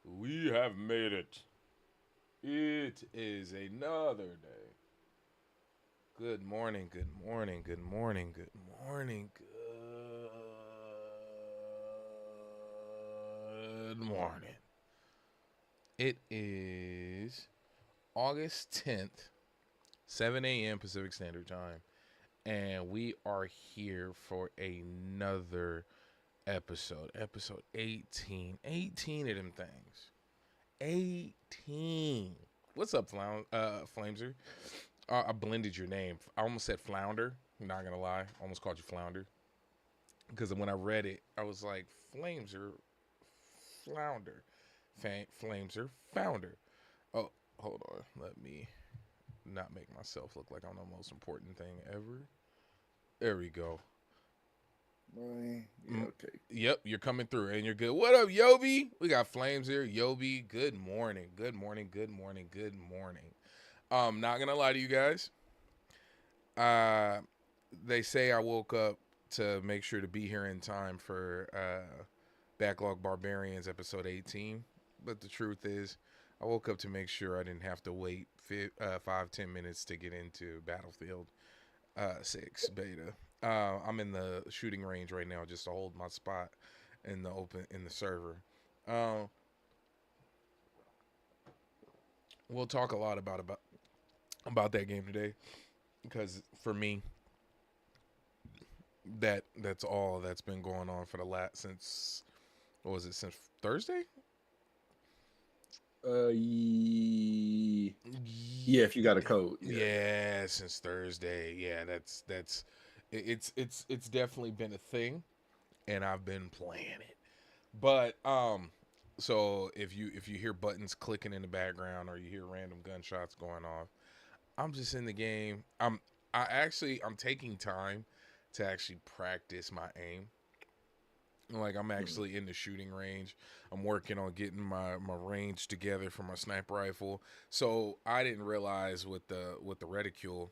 We have made it. It is another day. Good morning, good morning, good morning, good morning, good morning. It is August 10th, 7 a.m. Pacific Standard Time, and we are here for another episode. Episode 18. 18 of them things. 18. What's up, Flameser? I blended your name. I almost said Flounder. I'm not gonna lie. I almost called you Flounder because when I read it, I was like, Flameser, Flounder, Flameser, Founder. Oh, hold on. Let me not make myself look like I'm the most important thing ever. There we go. Boy, yeah, okay. Yep, you're coming through and you're good. What up, Yobi? We got Flames here. Yobi, good morning. Good morning. Good morning. Good morning. Not gonna lie to you guys. Uh, they say I woke up to make sure to be here in time for Backlog Barbarians episode 18. But the truth is, I woke up to make sure I didn't have to wait 5-10 minutes to get into Battlefield 6 beta. I'm in the shooting range right now just to hold my spot in the server. Uh, we'll talk a lot about that game today because for me, that's all that's been going on for the last since what was it since Thursday? Yeah, if you got a code, yeah. Yeah, since Thursday. Yeah, it's definitely been a thing, and I've been playing it. But so if you hear buttons clicking in the background or you hear random gunshots going off, I'm just in the game. I'm taking time to actually practice my aim. Like I'm Mm. actually in the shooting range. I'm working on getting my range together for my sniper rifle. So I didn't realize with the reticule,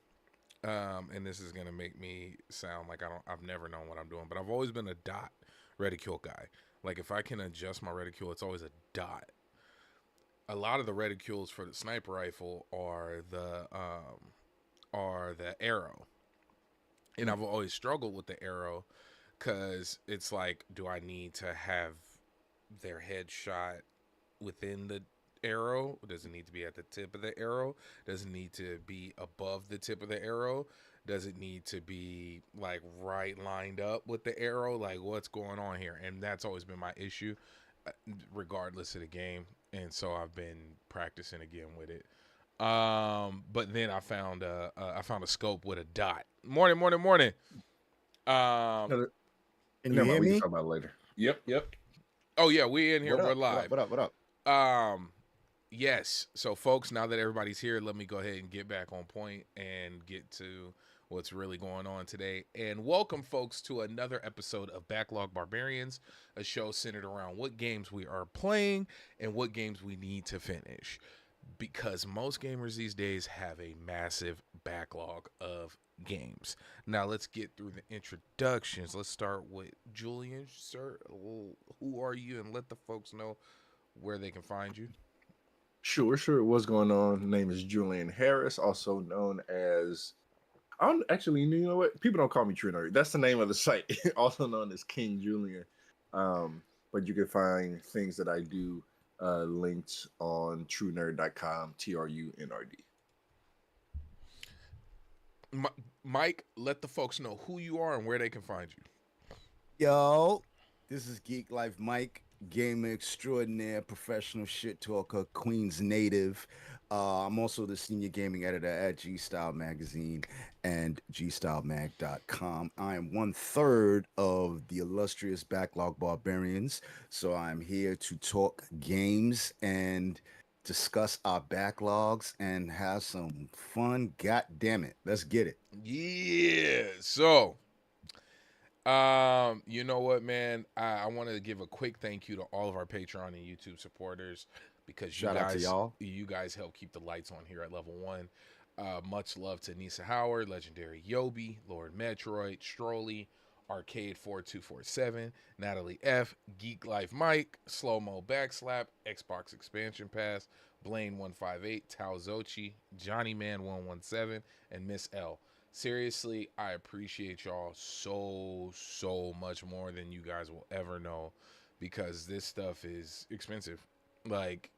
and this is gonna make me sound like I've never known what I'm doing, but I've always been a dot reticule guy. Like if I can adjust my reticule, it's always a dot. A lot of the reticules for the sniper rifle are the arrow, and Mm. I've always struggled with the arrow because it's like, do I need to have their head shot within the arrow? Does it need to be at the tip of the arrow? Does it need to be above the tip of the arrow? Does it need to be like right lined up with the arrow? Like what's going on here? And that's always been my issue, regardless of the game. And so I've been practicing again with it. But then I found a scope with a dot. Morning, morning, morning. Um, No, Can you never mind. hear We can me? talk about it later. Yep. oh yeah, we in here. What We're up? What up? live. What up? What up? Um, yes. So, folks, now that everybody's here, let me go ahead and get back on point and get to what's really going on today. And welcome, folks, to another episode of Backlog Barbarians, a show centered around what games we are playing and what games we need to finish. Because most gamers these days have a massive backlog of games. Now, let's get through the introductions. Let's start with Julian, sir. Who are you? And let the folks know where they can find you. Sure. What's going on? Name is Julian Harris, also known as I don't actually you know what? People don't call me True Nerd. That's the name of the site, also known as King Julian. But you can find things that I do linked on truenerd.com, TRUNRD. Mike, let the folks know who you are and where they can find you. Yo, this is Geek Life Mike, gamer extraordinaire, professional shit talker, Queens native. I'm also the senior gaming editor at G Style Magazine and gstylemag.com. I am one third of the illustrious Backlog Barbarians, so I'm here to talk games and discuss our backlogs and have some fun. God damn it, let's get it. Yeah. So, you know what, man? I want to give a quick thank you to all of our Patreon and YouTube supporters because Shout out to y'all. you guys help keep the lights on here at level one. Much love to Nisa Howard, Legendary Yobi, Lord Metroid, Strolly, Arcade 4247, Natalie F, Geek Life Mike, Slow Mo Backslap, Xbox Expansion Pass, Blaine 158, Tao Zochi, Johnny Man 117, and Miss L. Seriously, I appreciate y'all so much more than you guys will ever know, because this stuff is expensive. Like,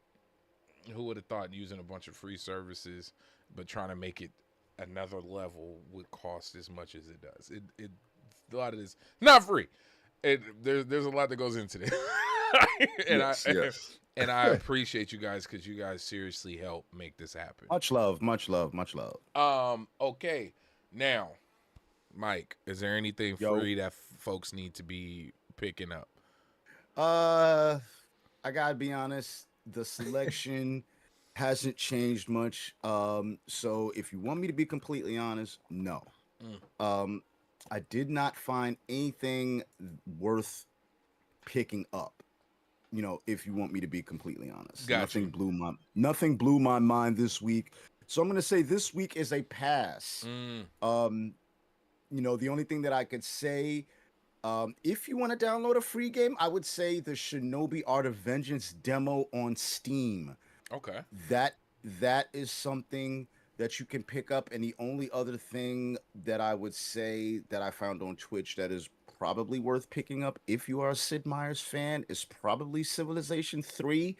who would have thought using a bunch of free services but trying to make it another level would cost as much as it does? It a lot of this not free. There's a lot that goes into this. and Yes. and I appreciate you guys, because you guys seriously help make this happen. Much love, much love, much love. Okay, now, Mike, is there anything Yo. free that folks need to be picking up? I gotta be honest, the selection hasn't changed much. So if you want me to be completely honest, no. I did not find anything worth picking up. You know, if you want me to be completely honest, Gotcha. nothing blew my mind this week. So I'm gonna say this week is a pass. You know, the only thing that I could say, if you want to download a free game, I would say the Shinobi Art of Vengeance demo on Steam. Okay. That is something that you can pick up. And the only other thing that I would say that I found on Twitch that is probably worth picking up if you are a Sid Meier's fan is probably Civilization 3,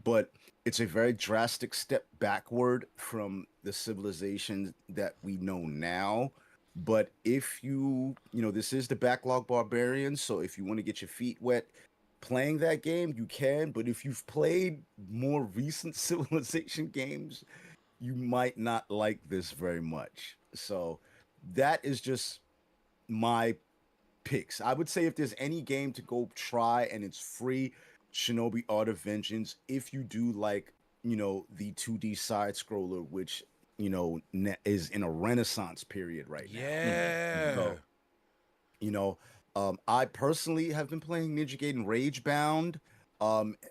but it's a very drastic step backward from the Civilization that we know now. But if you know, this is the Backlog Barbarians, so if you want to get your feet wet playing that game, you can. But if you've played more recent Civilization games, you might not like this very much. So that is just my picks. I would say if there's any game to go try and it's free, Shinobi Art of Vengeance. If you do like, you know, the 2D side scroller, which, you know, is in a renaissance period right now. Yeah. So, you know, I personally have been playing Ninja Gaiden Rage Bound,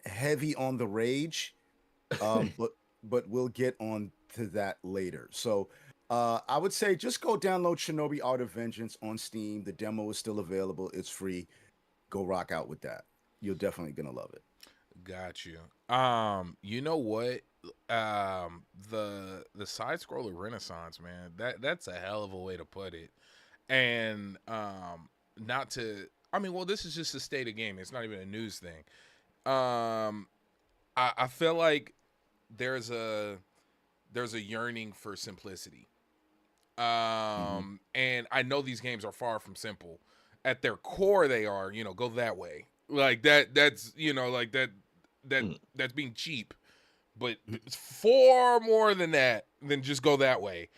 heavy on the rage, but we'll get on to that later. So I would say just go download Shinobi Art of Vengeance on Steam. The demo is still available. It's free. Go rock out with that. You're definitely gonna love it. Got you. You know what? The side scroller renaissance, man. That's a hell of a way to put it. And not to, I mean, well, this is just a state of game. It's not even a news thing. I feel like there's a yearning for simplicity. And I know these games are far from simple. At their core, they are, you know, go that way. Like that's, you know, like that's being cheap. But it's far more than that, than just go that way.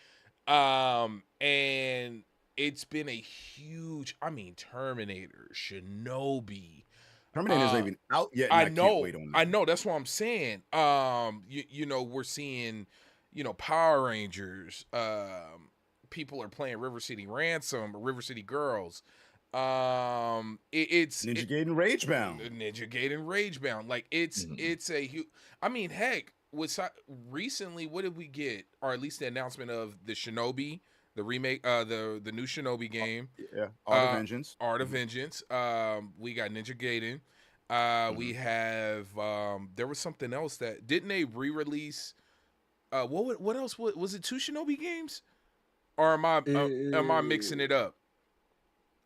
And it's been a huge, I mean, Terminator, Shinobi. Terminator's not even out yet. And I know. can't wait on that. I know. That's what I'm saying. You know, we're seeing, you know, Power Rangers. People are playing River City Ransom, River City Girls. It's Ninja Gaiden Rage Bound. Ninja Gaiden Rage Bound. Like it's a huge. I mean, heck, recently, what did we get? Or at least the announcement of the Shinobi, the remake, the new Shinobi game. Yeah, Art of Vengeance. Art of Vengeance. We got Ninja Gaiden. We have there was something else that didn't they re-release? What else was it? 2 Shinobi games, or am I mixing it up?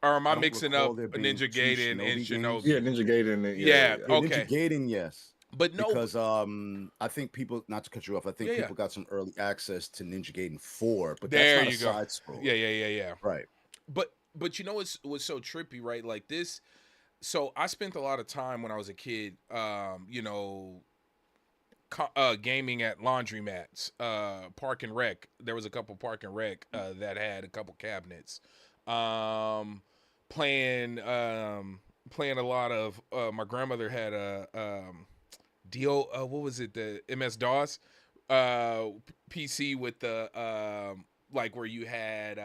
Or am I mixing up Ninja Gaiden and Shinobi? Yeah, Ninja Gaiden. Yeah, okay. Ninja Gaiden, yes. But no, because I think people, not to cut you off, I think people got some early access to Ninja Gaiden 4, but there that's not a side scroll. Yeah. Right. But you know what's so trippy, right? Like this. So I spent a lot of time when I was a kid, you know, gaming at laundromats, Park and Rec. There was a couple Park and Rec that had a couple cabinets. Playing a lot of my grandmother had a what was it, the MS DOS PC with the like where you had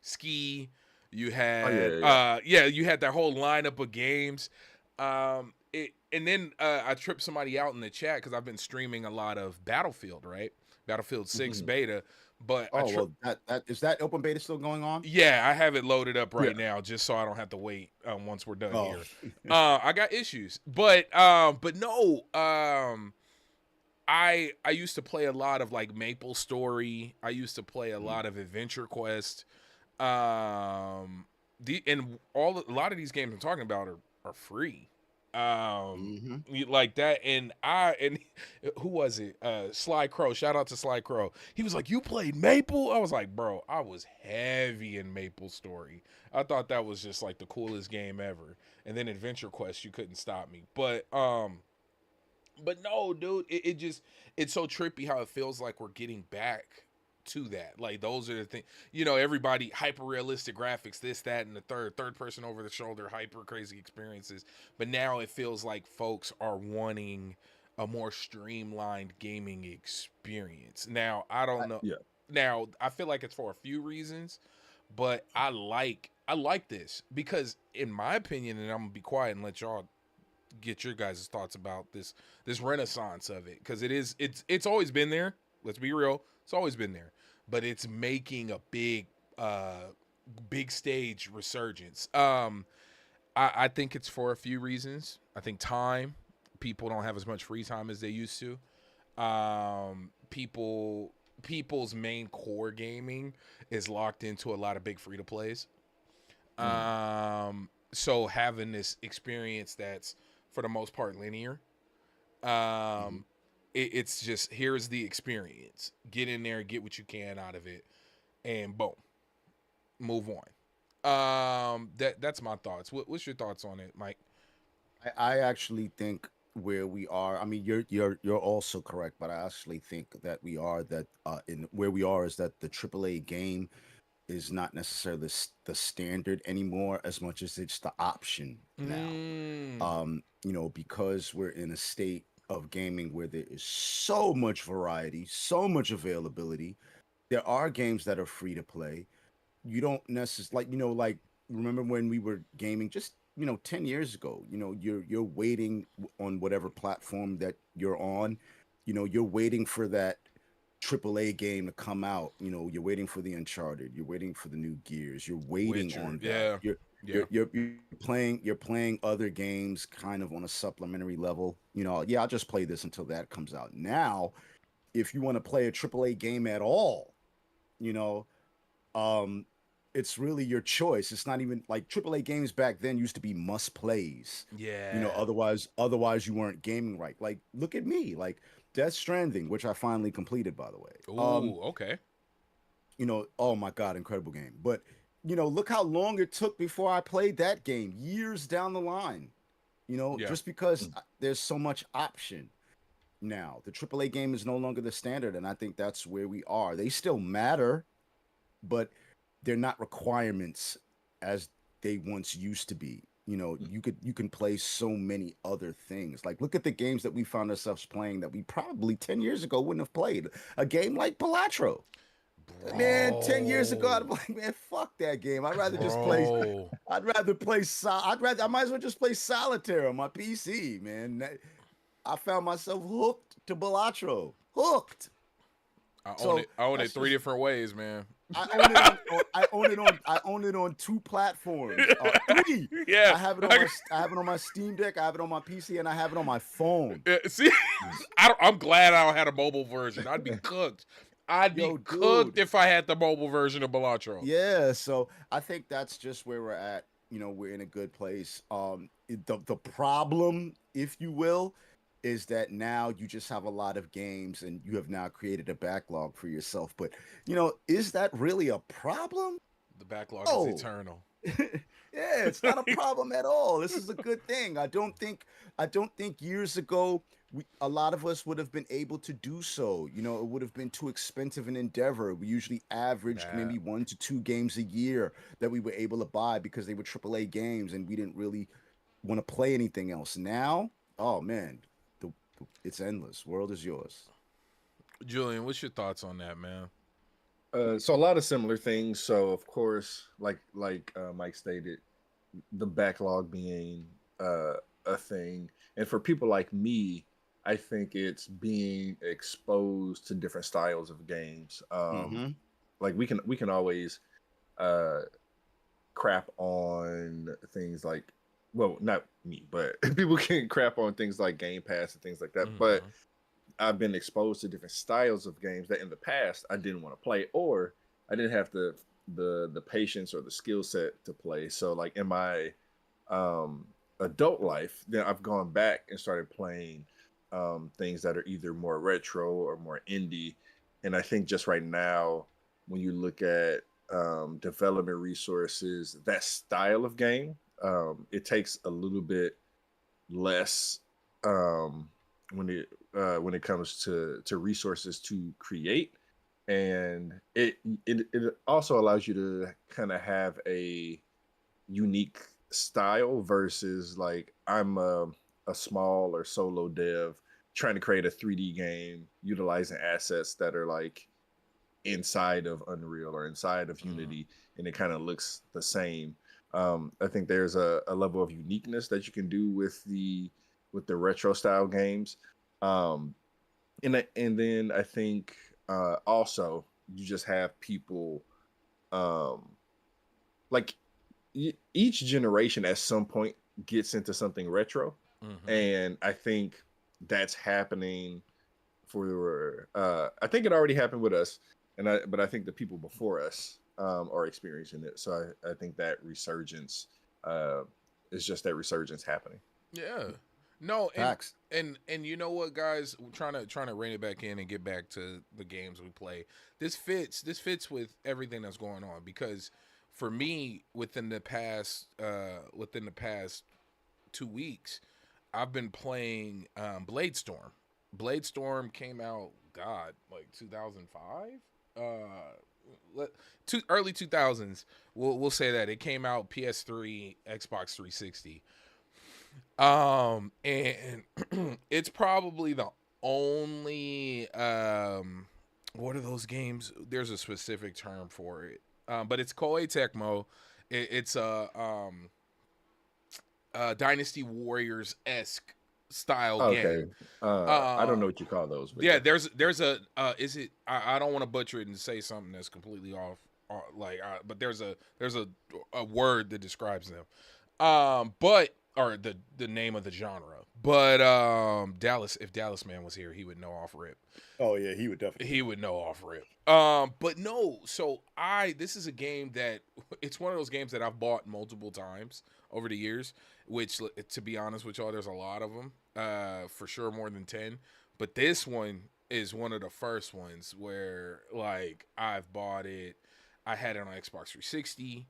Ski, you had you had that whole lineup of games. And then I tripped somebody out in the chat because I've been streaming a lot of Battlefield, right? Battlefield 6 Mhm. beta. But Oh well, that is that open beta still going on? yeah, I have it loaded up Yeah. right now just so I don't have to wait once we're done Oh, here. I got issues, but no, I used to play a lot of like Maple Story. I used to play a lot of Adventure Quest. And a lot of these games I'm talking about are free. mm-hmm. Like that, and who was it? Sly Crow. Shout out to Sly Crow. He was like, "You played Maple?" I was like, "Bro, I was heavy in Maple Story. I thought that was just like the coolest game ever." And then Adventure Quest, you couldn't stop me. But no, dude, it just it's so trippy how it feels like we're getting back to that. Like those are the things, everybody hyper realistic graphics, this, that, and the third person over the shoulder, hyper crazy experiences. But now it feels like folks are wanting a more streamlined gaming experience. Now I don't know. Yeah. Now I feel like it's for a few reasons, but I like this because in my opinion, and I'm gonna be quiet and let y'all get your guys' thoughts about this renaissance of it, because it's always been there. Let's be real, it's always been there, but it's making a big stage resurgence. I think it's for a few reasons. I think time. People don't have as much free time as they used to. People's main core gaming is locked into a lot of big free to plays. Mhm. So having this experience that's for the most part linear, Mm-hmm. it's just here's the experience. Get in there, get what you can out of it, and boom, move on. That's my thoughts. What's your thoughts on it, Mike? I actually think where we are. I mean, you're also correct, but I actually think that we are that in where we are is that the AAA game is not necessarily the standard anymore as much as it's the option now. Mm, Because we're in a state of gaming where there is so much variety, so much availability. There are games that are free to play. You don't necessarily like remember when we were gaming just 10 years ago. You're waiting on whatever platform that you're on. You're waiting for that AAA game to come out. You're waiting for the Uncharted. You're waiting for the new Gears. You're waiting Witcher, on that. yeah, yeah. You're playing other games kind of on a supplementary level. Yeah, I'll just play this until that comes out. Now, if you want to play a AAA game at all, you know, um, it's really your choice. It's not even like AAA games back then used to be must plays. Yeah. Otherwise you weren't gaming right. Like look at me, like Death Stranding, which I finally completed by the way. Ooh, okay. Oh my god, incredible game. But look how long it took before I played that game, years down the line. Yeah. Just because Mm. there's so much option now. The AAA game is no longer the standard, and I think that's where we are. They still matter, but they're not requirements as they once used to be. You can play so many other things. Like look at the games that we found ourselves playing that we probably 10 years ago wouldn't have played. A game like Balatro. Man, 10 years ago, I'd be Bro. like, man, fuck that game. Bro. I might as well just play solitaire on my PC, man. I found myself hooked to Balatro. Hooked. I own So it. I own it that's three just different ways, man. I own it on two platforms. Three. Yeah. I have it on my Steam Deck, I have it on my PC, and I have it on my phone. See, I'm glad I don't had a mobile version. I'd be cooked. I'd be Yo, cooked dude. if I had the mobile version of Balatro. Yeah, so I think that's just where we're at. We're in a good place. The problem, if you will, is that now you just have a lot of games and you have now created a backlog for yourself. But is that really a problem? The backlog is Oh, eternal. yeah, it's not a problem at all. This is a good thing. I don't think years ago a lot of us would have been able to do so. It would have been too expensive an endeavor. We usually averaged Nah. maybe 1 to 2 games a year that we were able to buy because they were AAA games and we didn't really want to play anything else. Now, oh man, it's endless. World is yours. Julian, what's your thoughts on that, man? So a lot of similar things. So of course, like Mike stated, the backlog being uh, a thing, and for people like me, I think it's being exposed to different styles of games. Mm-hmm. Like we can always uh crap on things like, well, not me, but people can crap on things like Game Pass and things like that. But Mm-hmm. I've been exposed to different styles of games that in the past I didn't want to play, or I didn't have the patience or the skill set to play. So like in my um adult life, then I've gone back and started playing things that are either more retro or more indie. And I think just right now, when you look at development resources, that style of game, it takes a little bit less um, when it comes to resources to create, and it also allows you to kind of have a unique style versus like a small or solo dev trying to create a 3D game utilizing assets that are like inside of Unreal or inside of Mm-hmm. Unity, and it kind of looks the same. I think there's a level of uniqueness that you can do with the retro style games, um, and then I think also you just have people um, like each generation at some point gets into something retro, Mm-hmm. and I think that's happening for I think it already happened with us, but I think the people before us are experiencing it. So I think that resurgence uh is just that resurgence happening. Yeah. No, Facts. and you know what, guys, we're trying to rein it back in and get back to the games we play. This fits with everything that's going on because for me within the past 2 weeks, I've been playing Bladestorm. Bladestorm came out, God, like 2005. Early 2000s. We'll say that it came out PS3, Xbox 360. And it's probably the only what are those games? There's a specific term for it. But it's Koei Tecmo. It's a Dynasty Warriors esque style Okay. game. I don't Uh, know what you call those, but yeah, yeah. there's a is it? I don't want to butcher it and say something that's completely off. But there's a word that describes them. But or the name of the genre. But Dallas, if Dallas Man was here, he would know off rip. Oh yeah, he would definitely He know. would know off rip. But no. So this is a game that it's one of those games that I've bought multiple times over the years. Which, to be honest with y'all, there's a lot of them. For sure, more than 10. But this one is one of the first ones where like I've bought it. I had it on Xbox 360.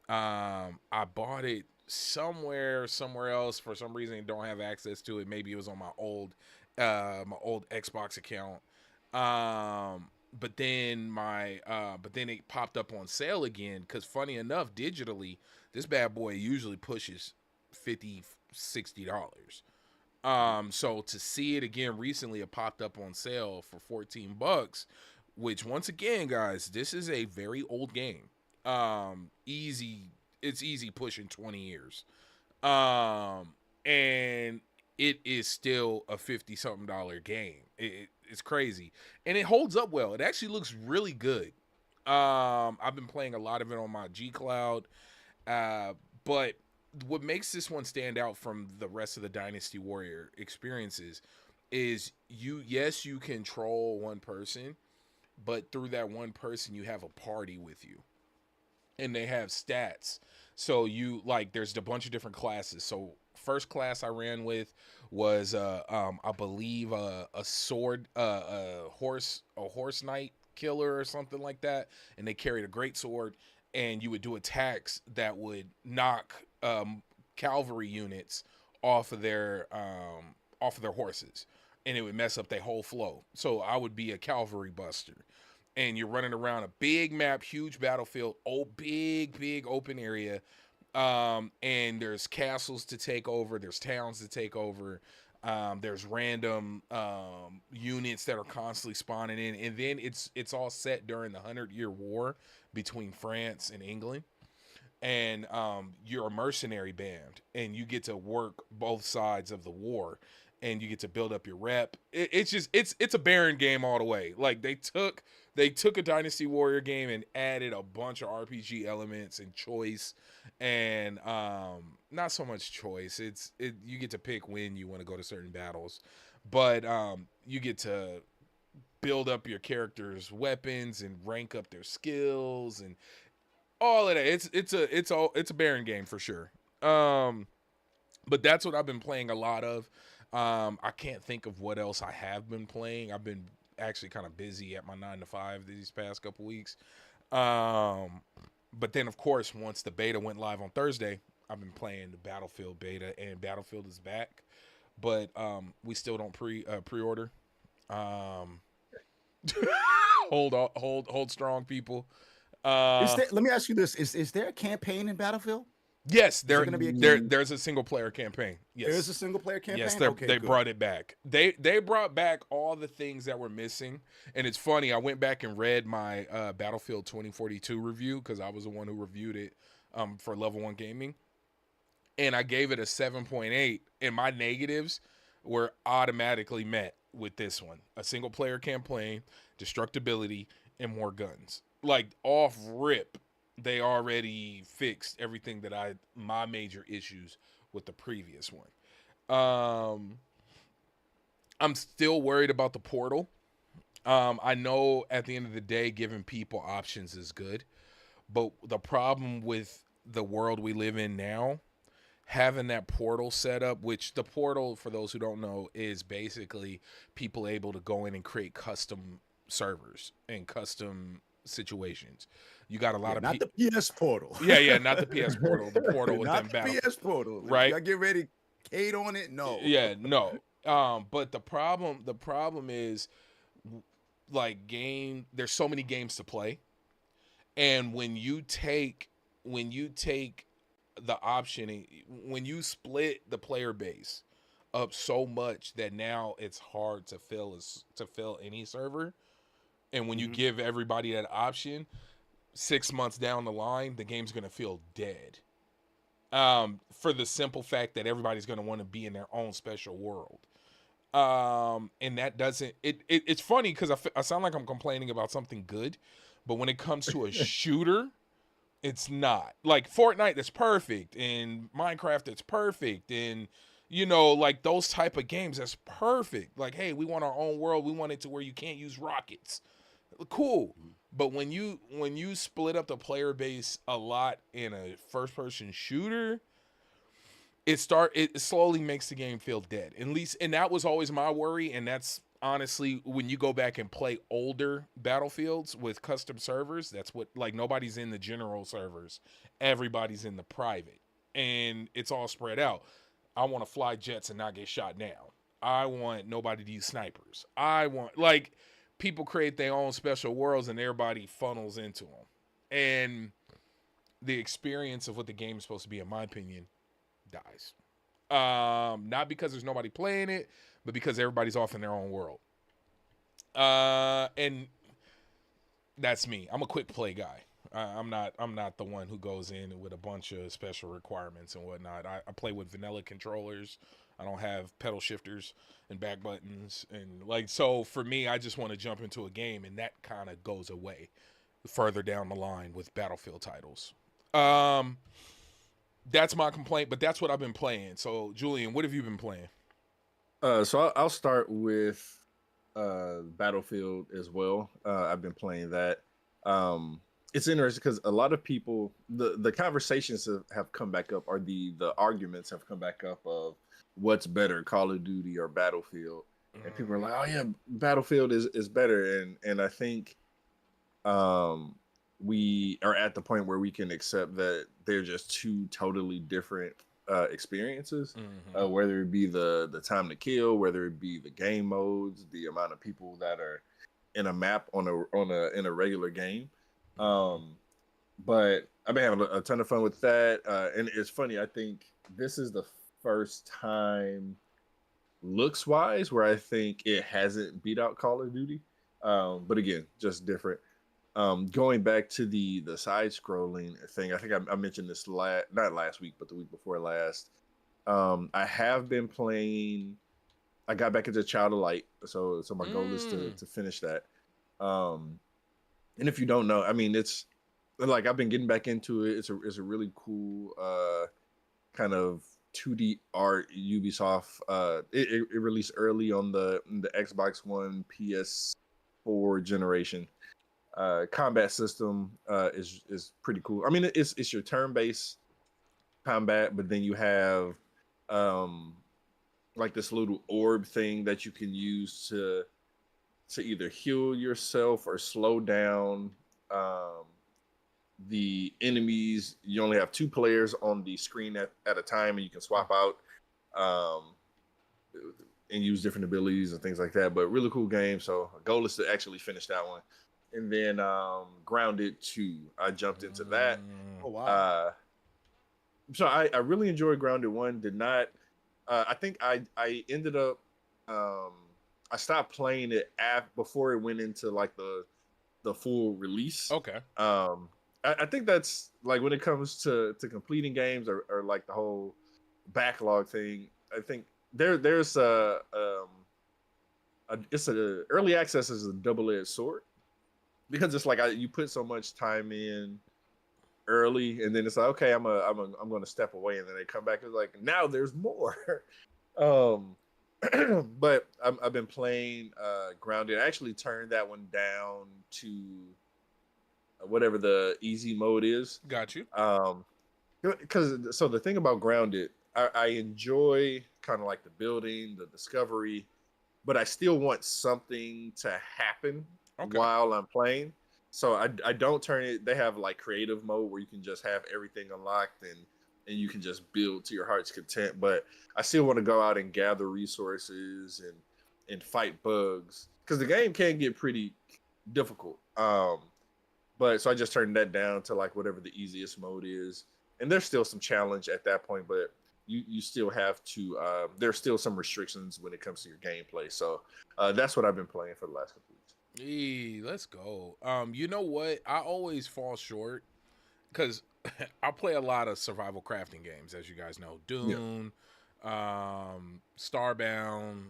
I bought it somewhere else for some reason. Don't have access to it. Maybe it was on my old Xbox account. But then it popped up on sale again. Cause funny enough, digitally, this bad boy usually pushes 50, $60. So to see it again recently, it popped up on sale for $14, which once again, guys, this is a very old game. Easy, it's easy pushing 20 years. And it is still a 50 something dollar game. It's crazy, and it holds up well. It actually looks really good. I've been playing a lot of it on my G Cloud. But what makes this one stand out from the rest of the Dynasty Warrior experiences is you control one person, but through that one person you have a party with you and they have stats. So you like there's a bunch of different classes. So first class I ran with was I believe a sword a horse knight killer or something like that, and they carried a great sword, and you would do attacks that would knock cavalry units off of their horses, and it would mess up their whole flow. So I would be a cavalry buster, and you're running around a big map, huge battlefield, big open area. And there's castles to take over, there's towns to take over. There's random units that are constantly spawning in, and then it's all set during the 100-Year War between France and England. And you're a mercenary band, and you get to work both sides of the war. and you get to build up your rep. It's a Baron game all the way. Like they took a Dynasty Warrior game and added a bunch of RPG elements and choice, and not so much choice. You get to pick when you want to go to certain battles, but you get to build up your character's weapons and rank up their skills and all of that. It's a Baron game for sure. But that's what I've been playing a lot of. I can't think of what else I have been playing. I've been actually kind of busy at my 9 to 5 these past couple weeks. But then, of course, once the beta went live on Thursday, I've been playing the Battlefield beta, and Battlefield is back. But we still don't pre-order. Hold strong, people. Let me ask you this: Is there a campaign in Battlefield? Yes, There gonna be a there's a single player campaign. Yes, there's a single player campaign. yes, Okay, they good. brought it back. They brought back all the things that were missing, and it's funny. I went back and read my Battlefield 2042 review because I was the one who reviewed it for Level 1 Gaming, and I gave it a 7.8, and my negatives were automatically met with this one: a single player campaign, destructibility, and more guns. Like off rip, they already fixed everything that my major issues with the previous one. I'm still worried about the portal. I know at the end of the day, giving people options is good, but the problem with the world we live in now, having that portal set up, which the portal, for those who don't know, is basically people able to go in and create custom servers and custom situations. You got a lot of not the PS portal. yeah, not the PS portal, the portal with not them the battle. PS portal. Right? I get ready, Kate on it. No. Yeah, no. But the problem is like there's so many games to play, and when you take the option, when you split the player base up so much that now it's hard to fill any server, and when you give everybody that option, 6 months down the line, the game's gonna feel dead. For the simple fact that everybody's gonna want to be in their own special world. And that doesn't. It's funny because I sound like I'm complaining about something good, but when it comes to a shooter, it's not. Like Fortnite, that's perfect, and Minecraft, that's perfect, and like those type of games, that's perfect. Like, hey, we want our own world. We want it to where you can't use rockets. Cool. But when you split up the player base a lot in a first person shooter, it slowly makes the game feel dead. At least, and that was always my worry, and that's honestly when you go back and play older Battlefields with custom servers, that's what, like, nobody's in the general servers. Everybody's in the private. And it's all spread out. I want to fly jets and not get shot down. I want nobody to use snipers. I want, like, people create their own special worlds and everybody funnels into them. And the experience of what the game is supposed to be, in my opinion, dies. Not because there's nobody playing it, but because everybody's off in their own world. And that's me. I'm a quick play guy. I'm not the one who goes in with a bunch of special requirements and whatnot. I play with vanilla controllers. I don't have pedal shifters and back buttons, and like, so for me, I just want to jump into a game, and that kind of goes away further down the line with Battlefield titles. That's my complaint, but that's what I've been playing. So, Julian, what have you been playing? So I'll start with Battlefield as well. I've been playing that. It's interesting because a lot of people, the conversations have come back up, or the arguments have come back up of what's better, Call of Duty or Battlefield, and people are like, "Oh yeah, Battlefield is better," and I think we are at the point where we can accept that they're just two totally different experiences, whether it be the time to kill, whether it be the game modes, the amount of people that are in a map in a regular game. But I've been having a ton of fun with that, and it's funny. I think this is the first time, looks wise, where I think it hasn't beat out Call of Duty. But again, just different. Going back to the side scrolling thing, I think I mentioned this not last week, but the week before last. I have been playing I got back into Child of Light, so my goal is Mm. to finish that. And if you don't know, I mean, it's like I've been getting back into it. It's a really cool kind of 2D art. Ubisoft it released early on the Xbox One, PS4 generation. Combat system is pretty cool. I mean, it's your turn based combat, but then you have um like this little orb thing that you can use to either heal yourself or slow down um the enemies. You only have two players on the screen at a time, and you can swap out um and use different abilities and things like that. But really cool game. So goal is to actually finish that one. And then Grounded 2. I jumped into that. Mm. Oh wow. Uh so I really enjoyed Grounded 1. Did not I think I ended up um I stopped playing it before it went into like the full release. Okay. I think that's like when it comes to completing games or like the whole backlog thing. I think there's it's a early access is a double-edged sword because it's like you put so much time in early, and then it's like okay, I'm going to step away, and then they come back and it's like now there's more. um, but I've been playing Grounded. I actually turned that one down to whatever the easy mode is. Got you. Because so the thing about Grounded, I enjoy kind of like the building, the discovery, but I still want something to happen Okay. while I'm playing. So I don't turn it. They have like creative mode where you can just have everything unlocked and you can just build to your heart's content. But I still want to go out and gather resources and fight bugs because the game can get pretty difficult. But so I just turned that down to like whatever the easiest mode is, and there's still some challenge at that point, but you still have to. There's still some restrictions when it comes to your gameplay. So that's what I've been playing for the last couple weeks. Let's go. You know what? I always fall short because I play a lot of survival crafting games, as you guys know. Yeah. Dune, Starbound,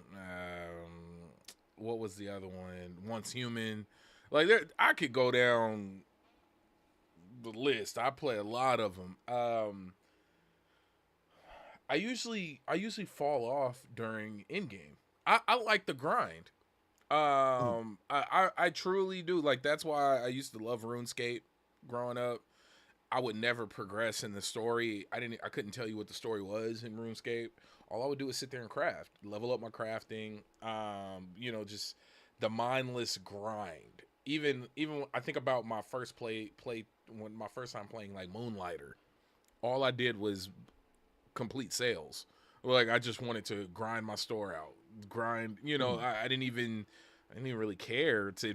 what was the other one? Once Human. Like I could go down the list. I play a lot of them. I usually fall off during in game. I like the grind. I truly do. Like that's why I used to love RuneScape growing up. I would never progress in the story. I couldn't tell you what the story was in RuneScape. All I would do is sit there and craft, level up my crafting. Just the mindless grind. Even I think about my first play when my first time playing like Moonlighter. All I did was complete sales. Like I just wanted to grind my store out. Grind, I didn't even really care to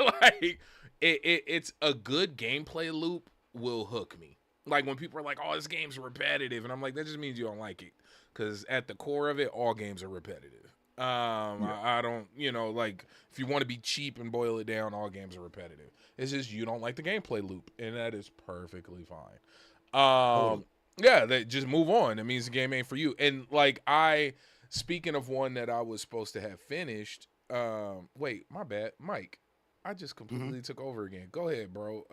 like it's a good gameplay loop will hook me. Like when people are like, "Oh, this game's repetitive," and I'm like, that just means you don't like it. Because at the core of it, all games are repetitive. Yeah. I don't, like if you want to be cheap and boil it down, all games are repetitive. It's just you don't like the gameplay loop, and that is perfectly fine. Totally. Yeah, just move on. It means the game ain't for you. And like speaking of one that I was supposed to have finished. Wait, my bad, Mike. I just completely took over again. Go ahead, bro.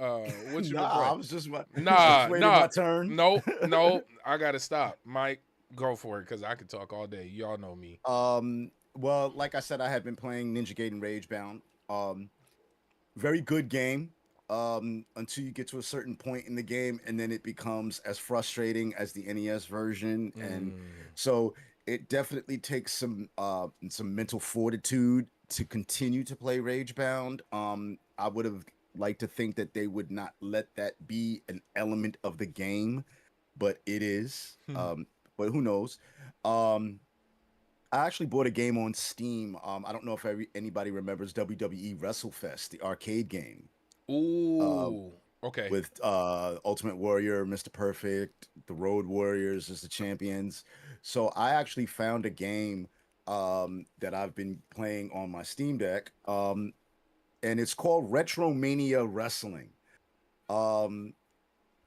What you been Nah, I playing? was just Nah, waiting my nah. turn. Nope. I gotta stop. Mike, go for it because I could talk all day. Y'all know me. Well, like I said, I had been playing Ninja Gaiden Ragebound. Very good game. Until you get to a certain point in the game, and then it becomes as frustrating as the NES version, and so it definitely takes some mental fortitude to continue to play Ragebound. I would have liked to think that they would not let that be an element of the game, but it is. But who knows? Um, I actually bought a game on Steam. I don't know if anybody remembers WWE WrestleFest, the arcade game. Uh, Ooh. Okay. with Ultimate Warrior, Mr. Perfect, the Road Warriors as the champions. So I actually found a game that I've been playing on my Steam Deck, and it's called Retromania Wrestling. Um,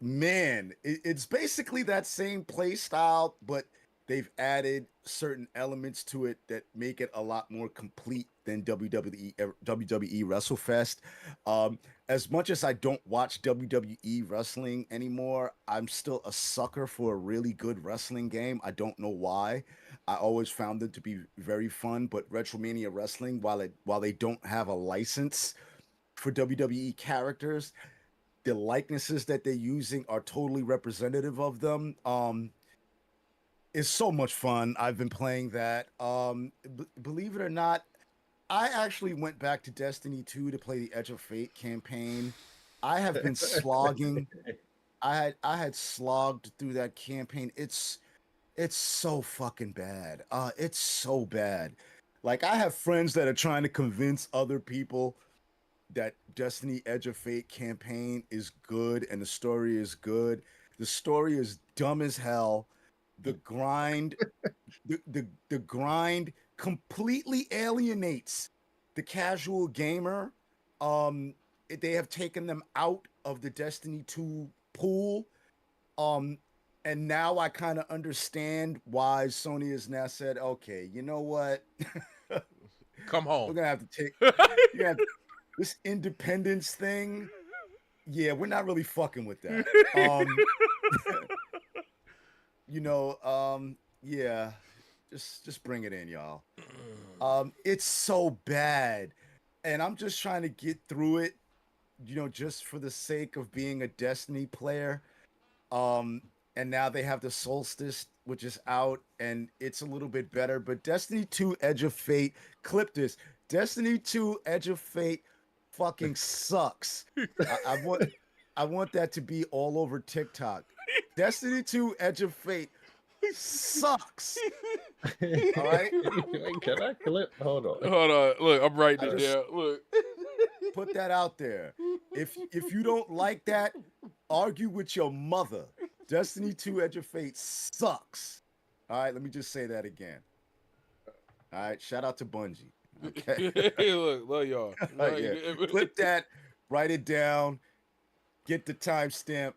Man, it's basically that same play style, but They've added certain elements to it that make it a lot more complete than WWE WrestleFest. As much as I don't watch WWE wrestling anymore, I'm still a sucker for a really good wrestling game. I don't know why. I always found them to be very fun, but Retromania Wrestling, while they don't have a license for WWE characters, the likenesses that they're using are totally representative of them. It's so much fun. I've been playing that. Believe it or not, I actually went back to Destiny 2 to play the Edge of Fate campaign. I have been slogging. I had slogged through that campaign. It's so fucking bad. It's so bad. Like I have friends that are trying to convince other people that Destiny Edge of Fate campaign is good and the story is good. The story is dumb as hell. The grind, the grind completely alienates the casual gamer. They have taken them out of the Destiny 2 pool. Um, and now I kind of understand why Sony has now said, okay, you know what? Come home. We're gonna have to take you have this independence thing. Yeah, we're not really fucking with that. Yeah, just bring it in, y'all. It's so bad, and I'm just trying to get through it, just for the sake of being a Destiny player. Um, and now they have the Solstice, which is out, and it's a little bit better. But Destiny 2 Edge of Fate, clip this. Destiny 2 Edge of Fate fucking sucks. I want that to be all over TikTok. Destiny 2 Edge of Fate sucks. All right. Wait, can I clip? Hold on. Hold on. Look, I'm writing it just- down. Look. Put that out there. If you don't like that, argue with your mother. Destiny 2 Edge of Fate sucks. All right, let me just say that again. All right, shout out to Bungie. Okay. Look, love y'all. Yeah. Clip that, write it down, get the timestamp,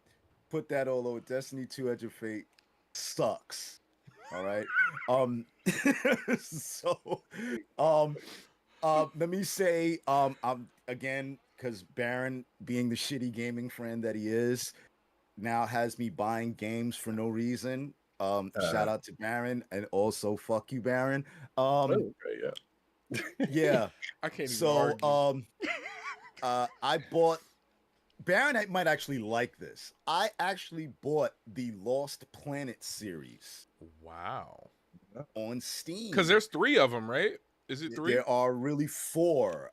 put that all over. Destiny 2 Edge of Fate sucks. All right. So let me say I'm again, because Baron, being the shitty gaming friend that he is, now has me buying games for no reason. Shout out to Baron, and also fuck you, Baron. Okay, yeah. Yeah. I can't even So argue. I bought Baron might actually like this. I actually bought the Lost Planet series Wow. on Steam. Because there's 3 of them, right? Is it 3? There are really 4.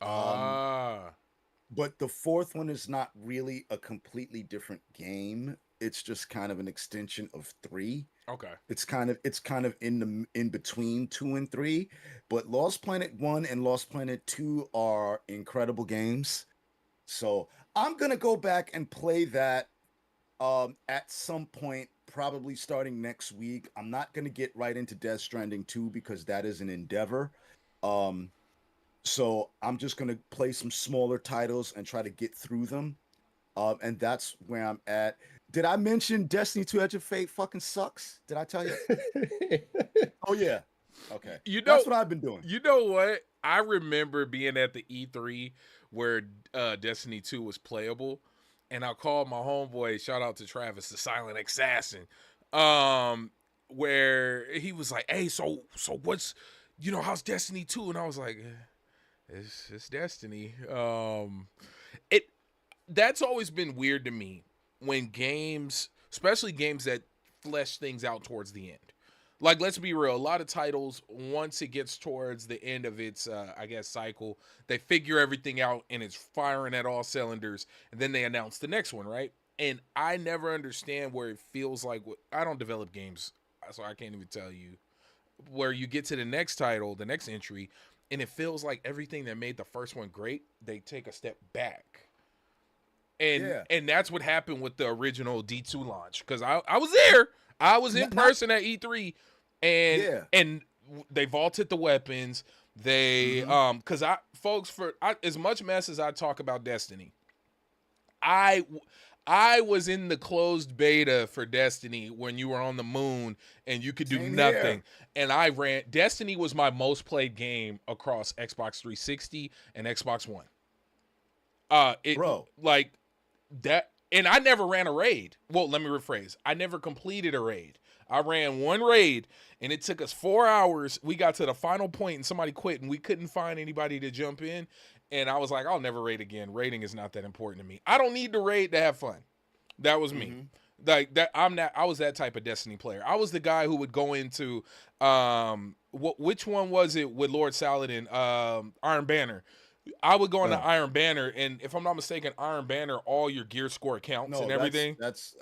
But the 4th one is not really a completely different game. It's just kind of an extension of 3. Okay. It's kind of in between 2 and 3. But Lost Planet 1 and Lost Planet 2 are incredible games. So I'm gonna go back and play that at some point, probably starting next week. I'm not gonna get right into Death Stranding 2 because that is an endeavor. So I'm just gonna play some smaller titles and try to get through them. And that's where I'm at. Did I mention Destiny 2 Edge of Fate fucking sucks? Did I tell you? Oh yeah. Okay. That's what I've been doing. You know what? I remember being at the E3 where Destiny 2 was playable, and I called my homeboy, shout out to Travis, the Silent Assassin, where he was like, "Hey, so what's, how's Destiny 2?" And I was like, it's Destiny. That's always been weird to me when games, especially games that flesh things out towards the end. Like, let's be real, a lot of titles, once it gets towards the end of its, cycle, they figure everything out and it's firing at all cylinders, and then they announce the next one, right? And I never understand where it feels like, I don't develop games, so I can't even tell you, where you get to the next title, the next entry, and it feels like everything that made the first one great, they take a step back. And that's what happened with the original D2 launch, because I was there. I was in person at E3, and they vaulted the weapons. They because as much mess as I talk about Destiny, I I was in the closed beta for Destiny when you were on the moon and you could do Same nothing. here. And I ran. Destiny was my most played game across Xbox 360 and Xbox One. It Bro. like that, and I never ran a raid. Well, let me rephrase. I never completed a raid. I ran one raid, and it took us 4 hours. We got to the final point, and somebody quit, and we couldn't find anybody to jump in. And I was like, I'll never raid again. Raiding is not that important to me. I don't need to raid to have fun. That was me. Like that, I was that type of Destiny player. I was the guy who would go into which one was it with Lord Saladin? Iron Banner. I would go on the Iron Banner, and if I'm not mistaken, Iron Banner, all your gear score counts and everything. That's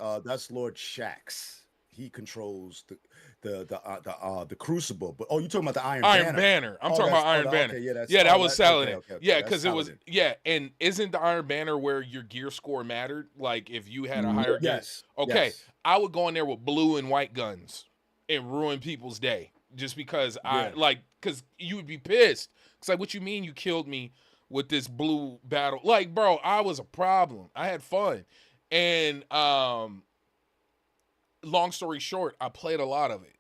Lord Shaxx. He controls the Crucible. But you talking about the Iron Banner? I'm talking about Iron Banner. Okay, that was Saladin. Okay, yeah, because it was and isn't the Iron Banner where your gear score mattered? Like if you had a higher gear. Yes. Okay, yes. I would go in there with blue and white guns and ruin people's day just because because you would be pissed. It's like, what you mean you killed me with this blue battle? Like, bro, I was a problem. I had fun. And long story short, I played a lot of it.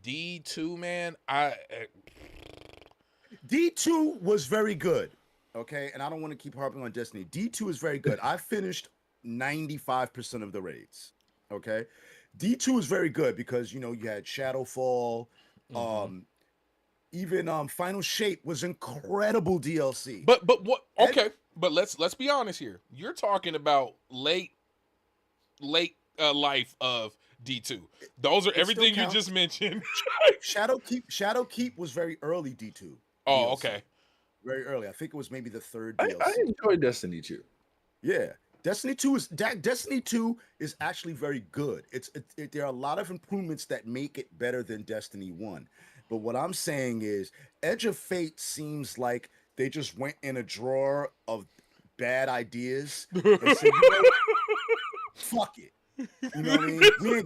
D2, man, D2 was very good. Okay, and I don't want to keep harping on Destiny. D2 is very good. I finished 95% of the raids. Okay, D2 is very good because you had Shadowfall, even Final Shape was incredible DLC. But what? Okay, but let's be honest here. You're talking about late life of D2. Those are everything you just mentioned. Shadowkeep was very early D2. Oh, DLC. Okay. Very early. I think it was maybe the third DLC. I enjoyed Destiny 2. Yeah. Destiny 2 is actually very good. There are a lot of improvements that make it better than Destiny 1. But what I'm saying is Edge of Fate seems like they just went in a drawer of bad ideas and said, fuck it. You know what I mean? We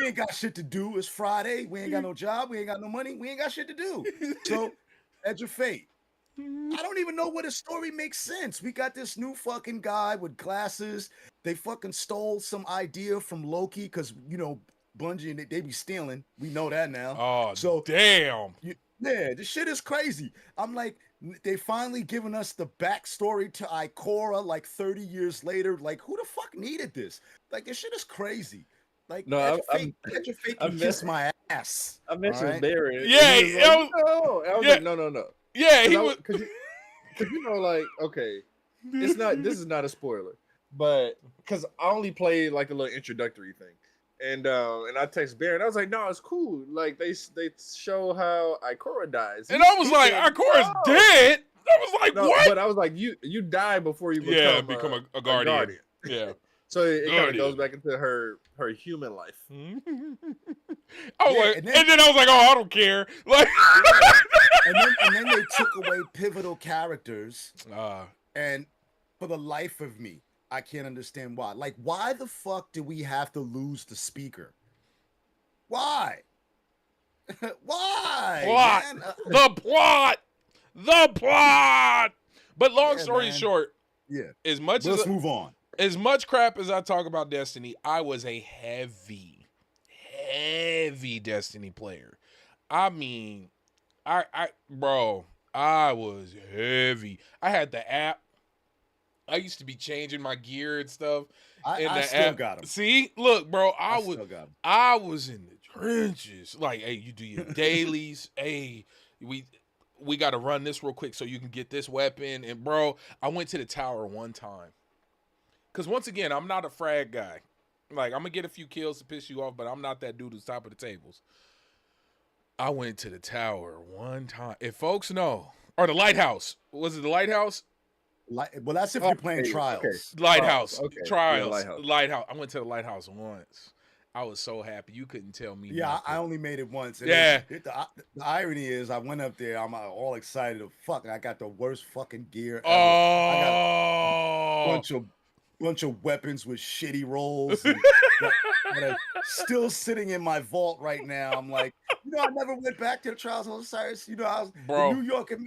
ain't got shit to do. It's Friday. We ain't got no job. We ain't got no money. We ain't got shit to do. So Edge of Fate. I don't even know where the story makes sense. We got this new fucking guy with glasses. They fucking stole some idea from Loki because, Bungie and they be stealing. We know that now. Oh, so damn. Yeah, this shit is crazy. I'm like, they finally given us the backstory to Ikora like 30 years later. Like, who the fuck needed this? Like, this shit is crazy. Like, no, Edge of Fate can kiss my ass. I mentioned Barry. Yeah, I was like, no. Yeah, he was because like, okay, this is not a spoiler, but because I only played like a little introductory thing, and I text Barry and I was like, no, it's cool. Like they show how Ikora dies, and I was like, Ikora's dead. I was like, what? But I was like, you die before you become a guardian. Yeah. So it kind of goes back into her human life. And then I was like, oh, I don't care. Like, and then they took away pivotal characters. And for the life of me, I can't understand why. Like, why the fuck do we have to lose the speaker? Why? Why? Man? The plot. But long story short, let's move on. As much crap as I talk about Destiny, I was a heavy Destiny player. I mean, I was heavy. I had the app. I used to be changing my gear and stuff. I still got them. See, look, bro, I was in the trenches. Like, hey, you do your dailies. Hey, we got to run this real quick so you can get this weapon. And bro, I went to the tower one time. Because once again, I'm not a frag guy. Like, I'm going to get a few kills to piss you off, but I'm not that dude who's top of the tables. I went to the tower one time. If folks know, or the lighthouse. Was it the lighthouse? Well, that's if you're playing Trials. Okay. Lighthouse. Okay. Trials. Yeah, lighthouse. I went to the lighthouse once. I was so happy. You couldn't tell me. Yeah, nothing. I only made it once. And yeah. The irony is, I went up there. I'm all excited. I got the worst fucking gear ever. Oh. I got a bunch of weapons with shitty rolls and that are still sitting in my vault right now. I'm like, I never went back to the Trials of Osiris. I was New York and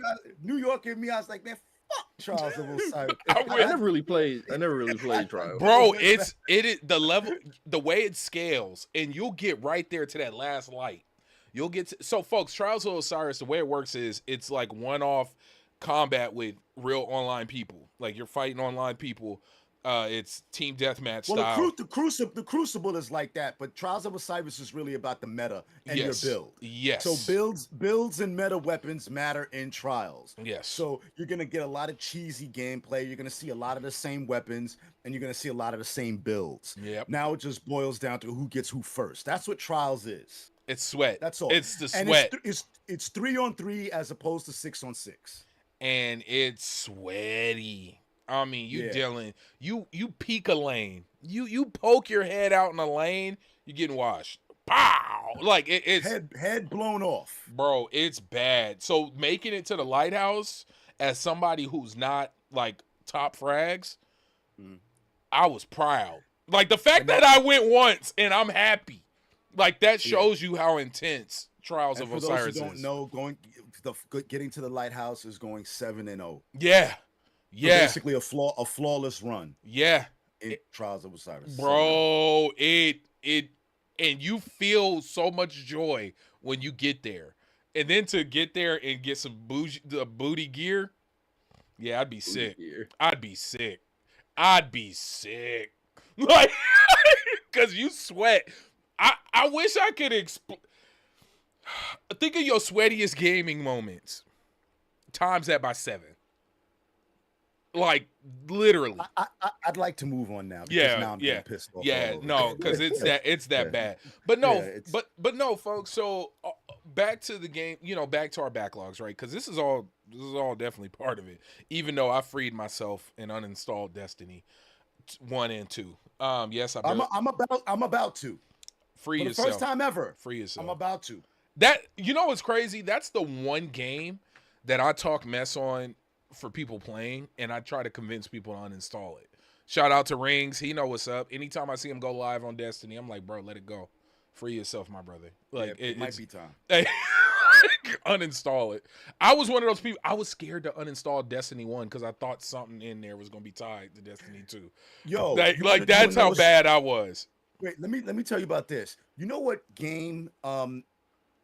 me. I was like, man, fuck Trials of Osiris. I I wish, never really played. I never really played Trials. bro. It is the level, the way it scales, and you'll get right there to that last light. You'll get to, so folks. Trials of Osiris. The way it works is it's like one-off combat with real online people. Like you're fighting online people. It's team deathmatch Well, style. the Crucible is like that, but Trials of Osiris is really about the meta and Yes. your build. Yes. So builds and meta weapons matter in Trials. Yes. So you're gonna get a lot of cheesy gameplay. You're gonna see a lot of the same weapons, and you're gonna see a lot of the same builds. Yep. Now it just boils down to who gets who first. That's what Trials is. It's sweat. That's all. It's the And sweat. it's 3-on-3 as opposed to 6-on-6. And it's sweaty. I mean, you Yeah. dealing, you peek a lane, you poke your head out in a lane, you're getting washed. Pow! Like it's Head blown off. bro, it's bad. So making it to the lighthouse as somebody who's not like top frags, I was proud. Like the fact that I went once and I'm happy, like that shows you how intense Trials And of for those Osiris who don't is. know, getting to the lighthouse is going 7-0. Yeah, So yeah, basically a flawless run yeah. in Trials of Osiris. Bro, it and you feel so much joy when you get there. And then to get there and get some booty gear, yeah, I'd be sick. I'd be sick. I'd be sick. Like, because you sweat. I wish I could think of your sweatiest gaming moments. Times that by 7. Like, literally. I'd like to move on now. Because Yeah, now I'm yeah, getting pissed off. yeah. all over. No, because it's that bad. But no, but no, folks. So back to the game. You know, back to our backlogs, right? Because this is all definitely part of it. Even though I freed myself and uninstalled Destiny 1 and 2. Yes, I'm about to. Free For the yourself. first time ever. Free yourself. I'm about to. That, you know what's crazy? That's the one game that I talk mess on for people playing, and I try to convince people to uninstall it. Shout out to Rings. He know what's up. Anytime I see him go live on Destiny, I'm like, bro, let it go. Free yourself, my brother. Like, Yeah, it might be time. Hey, uninstall it. I was one of those people. I was scared to uninstall Destiny 1 because I thought something in there was going to be tied to Destiny 2. Yo, Like that's how bad I was. Wait, let me tell you about this. You know what game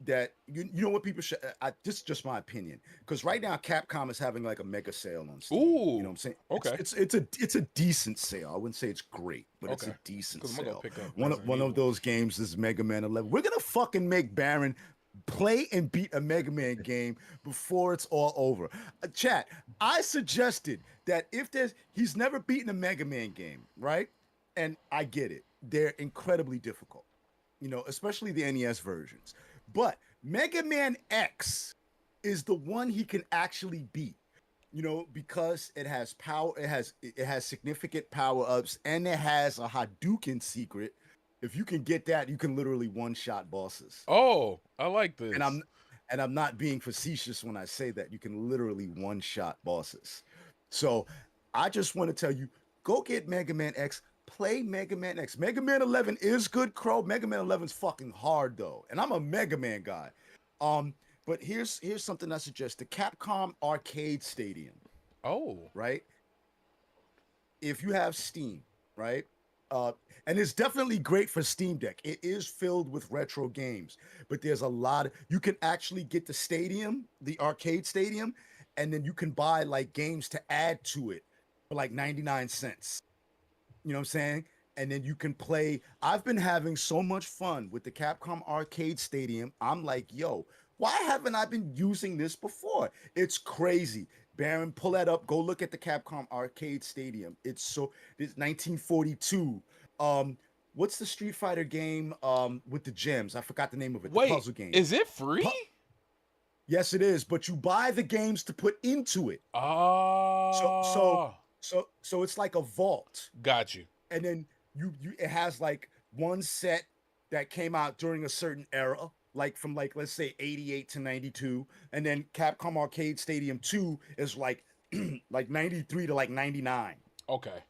that you know what people should this is just my opinion, because right now Capcom is having like a mega sale on Steam. Ooh, you know what I'm saying? Okay. It's a decent sale. I wouldn't say it's great, but it's a decent 'Cause I'm gonna sale. go pick up One Resident of those games is Mega Man 11. We're gonna fucking make Baron play and beat a Mega Man game before it's all over. Chat, I suggested that if he's never beaten a Mega Man game, right? And I get it. They're incredibly difficult, you know, especially the NES versions. But Mega Man X is the one he can actually beat, you know, because it has power, it has significant power ups, and it has a Hadouken secret. If you can get that, you can literally one-shot bosses. Oh, I like this. And I'm not being facetious when I say that. You can literally one-shot bosses. So I just want to tell you, go get Mega Man X. Play Mega Man X. Mega Man 11 is good, Crow. Mega Man 11 is fucking hard though, and I'm a Mega Man guy. But here's something I suggest: the Capcom Arcade Stadium. Oh, right. If you have Steam, right, and it's definitely great for Steam Deck. It is filled with retro games, but there's a lot. You can actually get the stadium, the arcade stadium, and then you can buy like games to add to it for like 99 cents. You know what I'm saying? And then you can play. I've been having so much fun with the Capcom Arcade Stadium. I'm like, yo, why haven't I been using this before? It's crazy. Baron, pull that up. Go look at the Capcom Arcade Stadium. It's 1942. What's the Street Fighter game with the gems? I forgot the name of it. Wait, the puzzle game. Is it free? Yes, it is. But you buy the games to put into it. Oh. So it's like a vault. Got you. And then it has like one set that came out during a certain era, like from like let's say 88 to 92, and then Capcom Arcade Stadium 2 is like like 93 to like 99. Okay.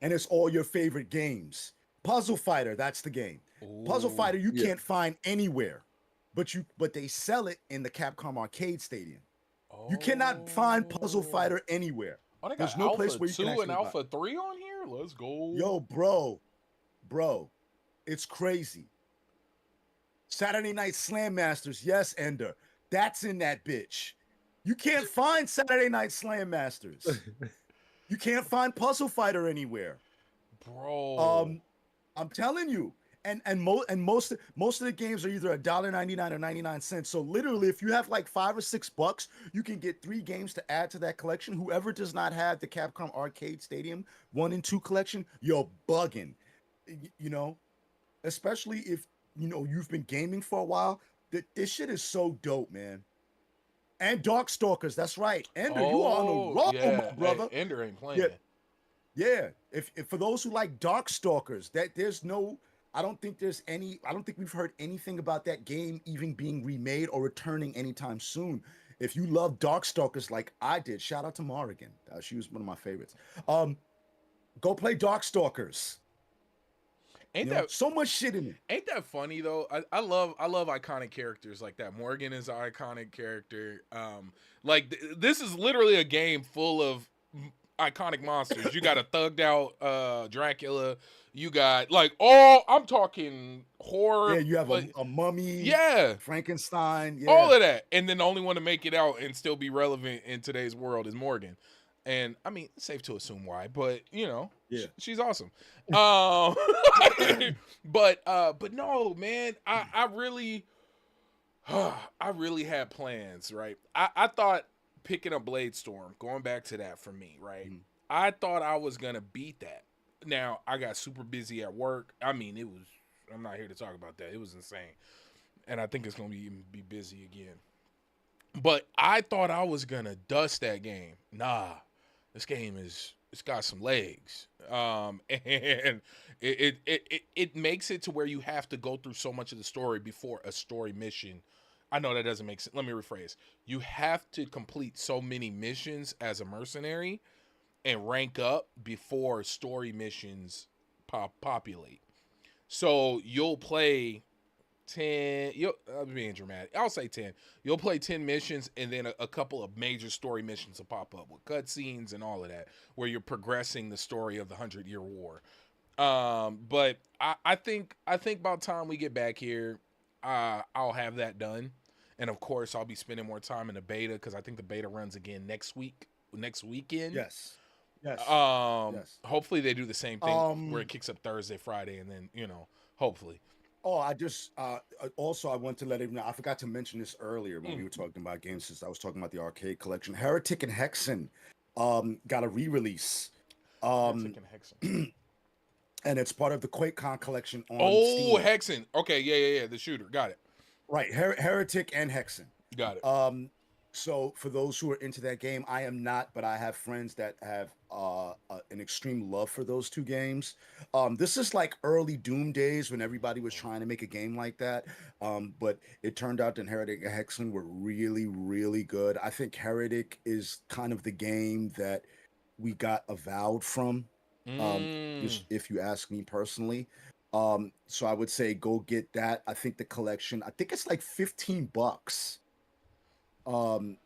And it's all your favorite games. Puzzle Fighter, that's the game. Puzzle Fighter you can't find anywhere, but they sell it in the Capcom Arcade Stadium. You cannot find Puzzle Fighter anywhere. Oh, they got There's no place Alpha where you can 2 and actually buy. Alpha 3 on here? Let's go. Yo, bro, it's crazy. Saturday Night Slam Masters, yes, Ender. That's in that bitch. You can't find Saturday Night Slam Masters. You can't find Puzzle Fighter anywhere. Bro. I'm telling you. And most of the games are either $1.99 or 99 cents. So literally, if you have like $5 or $6, you can get 3 games to add to that collection. Whoever does not have the Capcom Arcade Stadium 1 and 2 collection, you're bugging. You know, especially if you've been gaming for a while. This shit is so dope, man. And Darkstalkers, that's right. Ender, you are on a roll, yeah. my brother. Hey, Ender ain't playing. Yeah, yeah. If for those who like Darkstalkers, I don't think we've heard anything about that game even being remade or returning anytime soon. If you love Darkstalkers like I did, shout out to Morrigan. She was one of my favorites. Go play Darkstalkers. Ain't that so much shit in it? Ain't that funny though? I love iconic characters like that. Morgan is an iconic character. This is literally a game full of iconic monsters. You got a thugged out Dracula. You got I'm talking horror. Yeah, you have a mummy. Yeah, Frankenstein. Yeah, all of that. And then the only one to make it out and still be relevant in today's world is Morgan. And I mean, it's safe to assume why, but yeah, she's awesome. But no, man, I really had plans, right? I thought picking up Bladestorm, going back to that for me, right? Mm-hmm. I thought I was gonna beat that. Now I got super busy at work. I mean, I'm not here to talk about that. It was insane, and I think it's gonna be busy again. But I thought I was gonna dust that game. Nah, this game it's got some legs, and it makes it to where you have to go through so much of the story before a story mission. I know that doesn't make sense. Let me rephrase. You have to complete so many missions as a mercenary and rank up before story missions populate. So you'll play 10, I'm being dramatic. I'll say 10. You'll play 10 missions, and then a couple of major story missions will pop up with cutscenes and all of that, where you're progressing the story of the 100-Year War. But I think by the time we get back here, I'll have that done. And of course, I'll be spending more time in the beta because I think the beta runs again next weekend. Yes. Yes. Hopefully they do the same thing where it kicks up Thursday, Friday, and then hopefully. Oh, I just also I want to let everyone know. I forgot to mention this earlier when we were talking about games. Since I was talking about the arcade collection, Heretic and Hexen got a re-release. Heretic and Hexen. And it's part of the QuakeCon collection on Steam. Steam. Hexen. Okay, yeah, the shooter. Got it. Right, Heretic and Hexen. Got it. So for those who are into that game, I am not, but I have friends that have an extreme love for those two games. This is like early Doom days when everybody was trying to make a game like that. But it turned out that Heretic and Hexen were really, really good. I think Heretic is kind of the game that we got avowed from, if you ask me personally. So I would say go get that. I think the collection, I think it's like $15.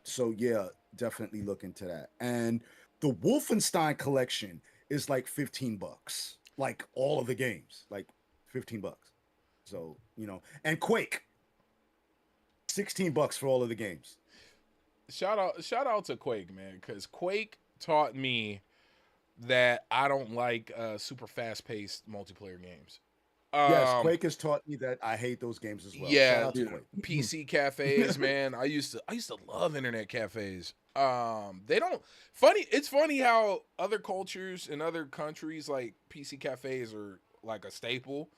So yeah, definitely look into that. And the Wolfenstein collection is like $15. Like all of the games, like $15. So, and Quake, $16 for all of the games. Shout out to Quake, man, because Quake taught me that I don't like super fast-paced multiplayer games. Yes, Quake has taught me that I hate those games as well. Yeah, shout out to Quake. PC cafes, man. I used to love internet cafes. They don't funny. It's funny how other cultures in other countries like PC cafes are like a staple.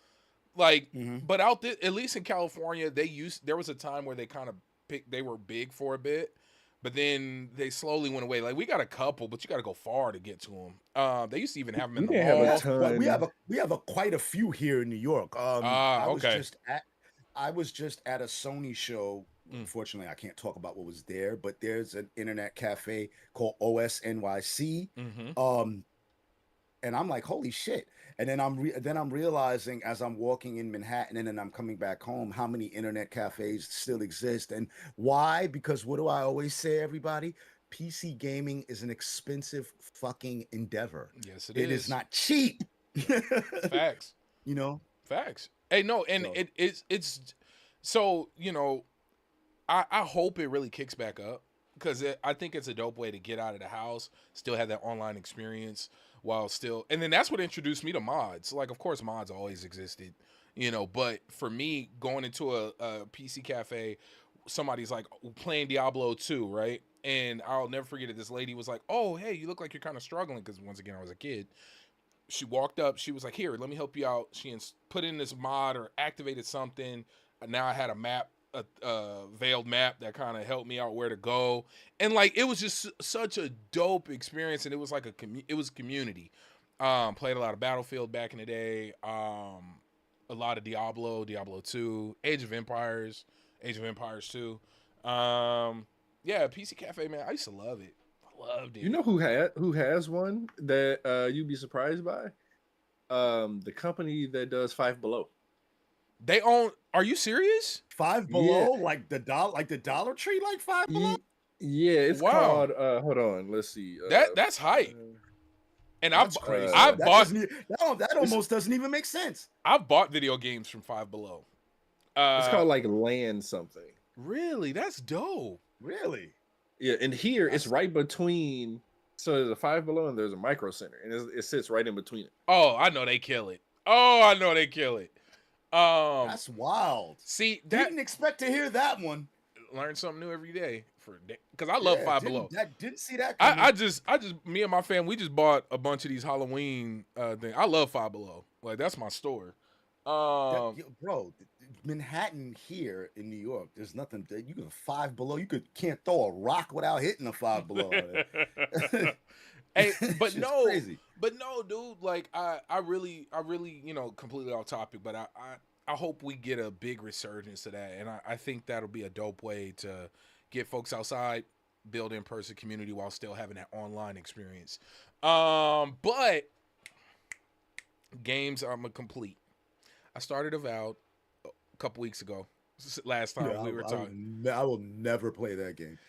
Like, but out there, at least in California, there was a time where they were big for a bit. But then they slowly went away. Like we got a couple, but you got to go far to get to them. They used to even have them in the mall. We have quite a few here in New York. I was just at a Sony show. Unfortunately, I can't talk about what was there, but there's an internet cafe called OS NYC. And I'm like, holy shit. And then I'm realizing as I'm walking in Manhattan and then I'm coming back home, how many internet cafes still exist and why? Because what do I always say, everybody? PC gaming is an expensive fucking endeavor. Yes, It is not cheap. Facts. You know? Facts. Hey, no, and So- it's so, you know, I hope it really kicks back up because I think it's a dope way to get out of the house, still have that online experience while still, and then that's what introduced me to mods. Like, of course, mods always existed, you know, but for me, going into a PC cafe, somebody's like playing Diablo 2, right? And I'll never forget it. This lady was like, "Oh, hey, you look like you're kind of struggling," because once again, I was a kid. She walked up. She was like, "Here, let me help you out." She put in this mod or activated something. Now I had a map, a veiled map that kind of helped me out where to go, and like it was just such a dope experience. And it was like it was community. Played a lot of Battlefield back in the day. A lot of Diablo 2, Age of Empires 2. Yeah, PC Cafe, man. I used to love it. I loved it. You know who has one that you'd be surprised by? The company that does Five Below. They own. Are you serious? Five Below, like the Dollar Tree, like Five Below. Yeah, it's Wow. called. Hold on, let's see. That's hype. And That's crazy. I That bought that almost doesn't even make sense. I bought video games from Five Below. It's called like Land something. Really, that's dope. Really? Yeah, and here it's right between. So there's a Five Below and there's a Micro Center, and it sits right in between it. Oh, I know they kill it. That's wild. See that Didn't expect to hear that one. learn something new every day because I love Five Below. Didn't see that. I just me and my family, we just bought a bunch of these Halloween things. I love Five Below. Like that's my store. Bro, Manhattan here in New York, there's nothing. You can Five Below. Can't throw a rock without hitting a Five Below. Hey, but Shit's no, crazy. but no, dude. Like I really, you know, completely off topic. But I hope we get a big resurgence of that, and I think that'll be a dope way to get folks outside, build in-person community while still having that online experience. But games I'm a complete. I started Avowed a couple weeks ago. Last time we were talking. I will never play that game.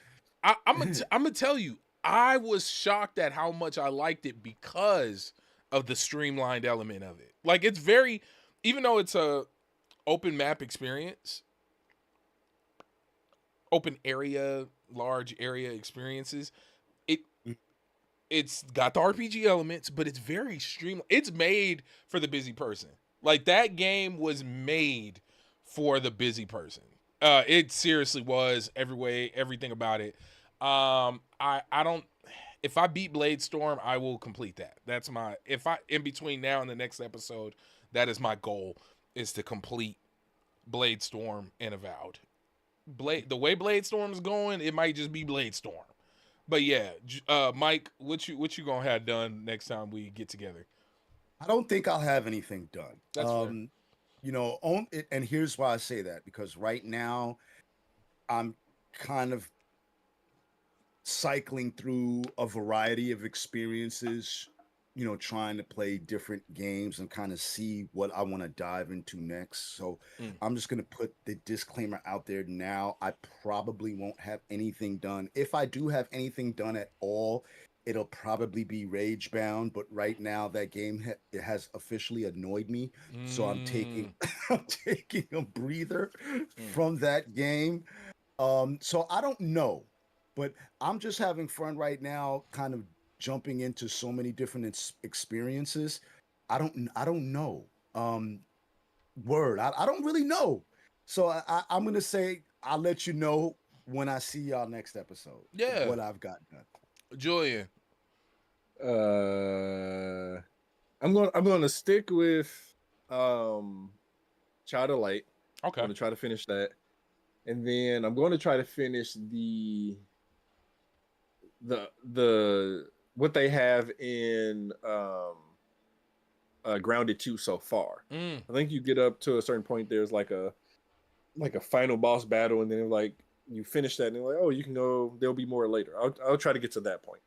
I'm gonna tell you, I was shocked at how much I liked it because of the streamlined element of it. Like it's very, even though it's a open map experience, open area, large area experiences, it's got the RPG elements, but it's very streamlined. It's made for the busy person. Like that game was made for the busy person. It seriously was everything about it. I don't. If I beat Bladestorm, I will complete that. That's my. If I in between now and the next episode, that is my goal, is to complete Bladestorm and Avowed. The way Bladestorm's going, it might just be Bladestorm. But yeah, Mike, what you gonna have done next time we get together? I don't think I'll have anything done. That's fair. You know, and here's why I say that, because right now I'm kind of cycling through a variety of experiences, you know, trying to play different games and kind of see what I want to dive into next. So I'm just going to put the disclaimer out there now. I probably won't have anything done. If I do have anything done at all, it'll probably be Rage Bound, but right now that game it has officially annoyed me. So I'm taking a breather from that game. So I don't know, but I'm just having fun right now, kind of jumping into so many different experiences. I don't know. I don't really know. So I'm gonna say I'll let you know when I see y'all next episode. Yeah. What I've got done. Julian. I'm going to stick with Child of Light. Okay. I'm going to try to finish that, and then I'm going to try to finish the what they have in Grounded 2 so far. I think you get up to a certain point, there's like a final boss battle, and then like you finish that and you're like, oh, you can go, there'll be more later. I'll try to get to that point.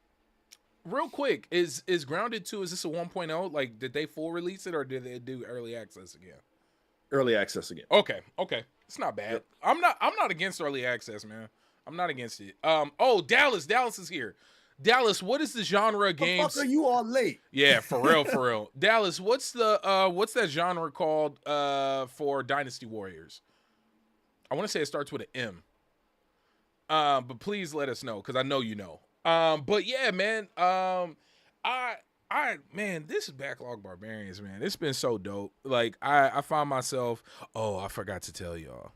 Real quick, is Grounded 2, is this a 1.0? Like, did they full release it or did they do early access again? Early access again. Okay. It's not bad. Yep. I'm not against early access, man. I'm not against it. Oh, Dallas is here. Dallas, what is the genre of The games? fuck are you all late? Yeah, for real. Dallas, what's that genre called for Dynasty Warriors? I want to say it starts with an M. But please let us know because I know you know. But yeah, man. Man, this is Backlog Barbarians, man. It's been so dope. Like I find myself. Oh, I forgot to tell y'all.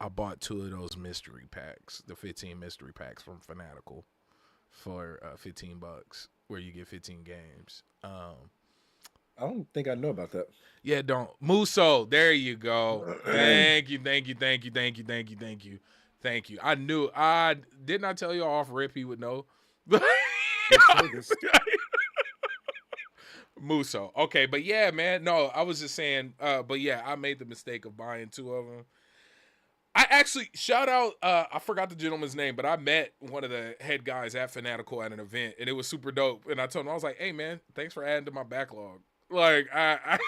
I bought 2 of those mystery packs, the 15 mystery packs from Fanatical, for $15, where you get 15 games. I don't think I know about that. Yeah, don't. Muso, there you go. Thank you. I knew. Didn't I tell you off rip he would know? Muso. Okay, but yeah, man. No, I was just saying, but yeah, I made the mistake of buying 2 of them. I actually, shout out, I forgot the gentleman's name, but I met one of the head guys at Fanatical at an event, and it was super dope. And I told him, I was like, hey, man, thanks for adding to my backlog. Like, I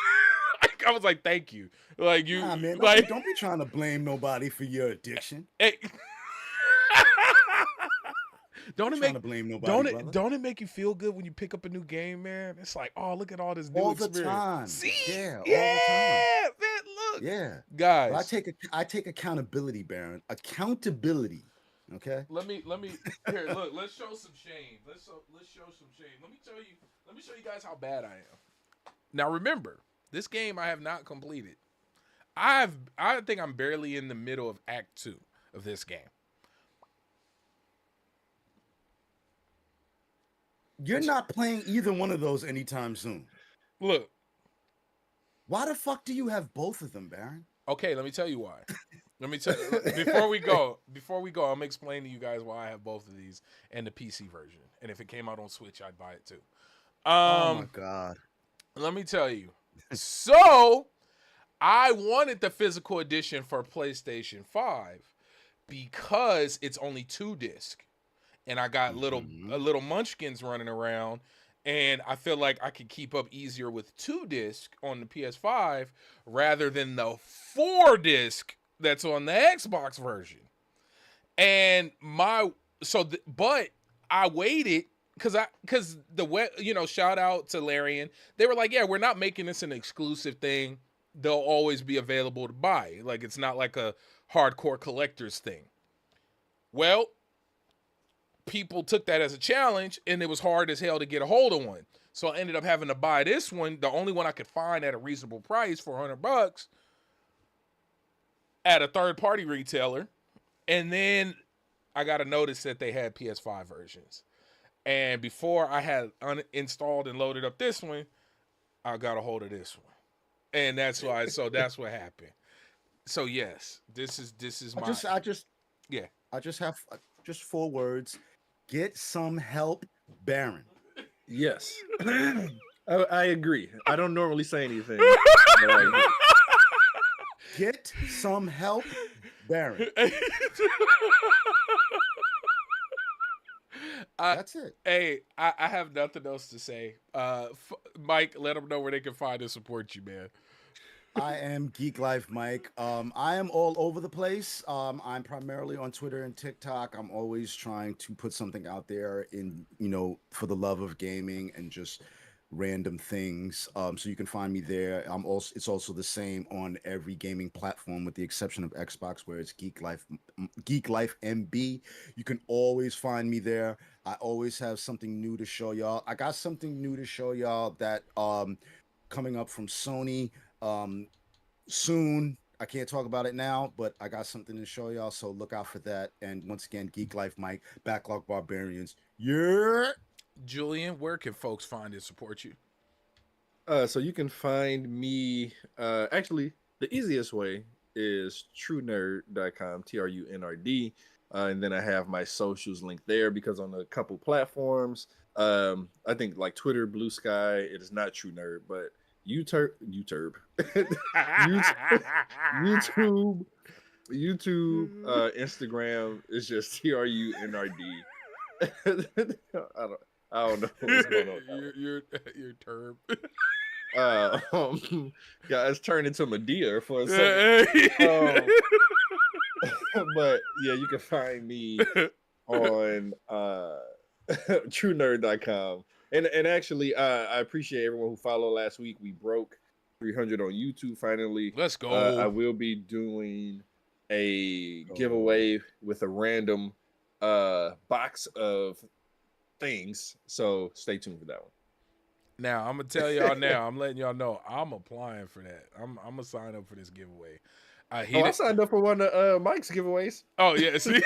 was like, thank you. Like, you, nah, man, like, don't be trying to blame nobody for your addiction. Hey. Don't it make you feel good when you pick up a new game, man? It's like, oh, look at all this new experience. All the time. See? Yeah, all the time. Man, look. Yeah. Guys. But I take accountability, Baron. Accountability. Okay? Let me here, look, let's show some shame. Let's show some shame. Let me show you guys how bad I am. Now remember, this game I have not completed. I think I'm barely in the middle of Act 2 of this game. You're not playing either one of those anytime soon. Look. Why the fuck do you have both of them, Baron? Okay, let me tell you why. Before we go, I'm gonna explain to you guys why I have both of these and the PC version. And if it came out on Switch, I'd buy it too. Oh my god. Let me tell you. So I wanted the physical edition for PlayStation 5 because it's only 2 disc. And I got little munchkins running around, and I feel like I could keep up easier with 2 disc on the PS5 rather than the 4 disc that's on the Xbox version. And but I waited because shout out to Larian. They were like, yeah, we're not making this an exclusive thing. They'll always be available to buy. Like, it's not like a hardcore collector's thing. Well, people took that as a challenge, and it was hard as hell to get a hold of one. So I ended up having to buy this one, the only one I could find at a reasonable price for $100 at a third-party retailer. And then I got a notice that they had PS5 versions. And before I had uninstalled and loaded up this one, I got a hold of this one. And that's why, so that's what happened. So yes, this is my. I just have 4 words. Get some help, Baron. Yes. I agree. I don't normally say anything. But I agree. Get some help, Baron. That's it. Hey, I have nothing else to say. Mike, let them know where they can find and support you, man. I am Geek Life Mike. I am all over the place. I'm primarily on Twitter and TikTok. I'm always trying to put something out there for the love of gaming and just random things. So you can find me there. It's also the same on every gaming platform with the exception of Xbox, where it's Geek Life MB. You can always find me there. I always have something new to show y'all. I got something new to show y'all that coming up from Sony. Soon. I can't talk about it now, but I got something to show y'all, so look out for that. And once again, Geek Life Mike, Backlog Barbarians. Yeah. Julian, where can folks find and support you? So you can find me, actually, the easiest way is trunerd.com, TRUNRD. And then I have my socials linked there because on a couple platforms, I think like Twitter, Blue Sky, it is not True Nerd, but YouTube, Instagram is just TRUNRD. I don't know what's going on. You're term. Guys, turned into Medea for a second. But yeah, you can find me on truenerd.com. And actually, I appreciate everyone who followed last week. We broke 300 on YouTube finally. Let's I go. will be doing a giveaway with a random box of things. So stay tuned for that one. Now I'm gonna tell y'all. Now I'm letting y'all know I'm applying for that. I'm gonna sign up for this giveaway. I signed up for one of Mike's giveaways. Oh yeah, see.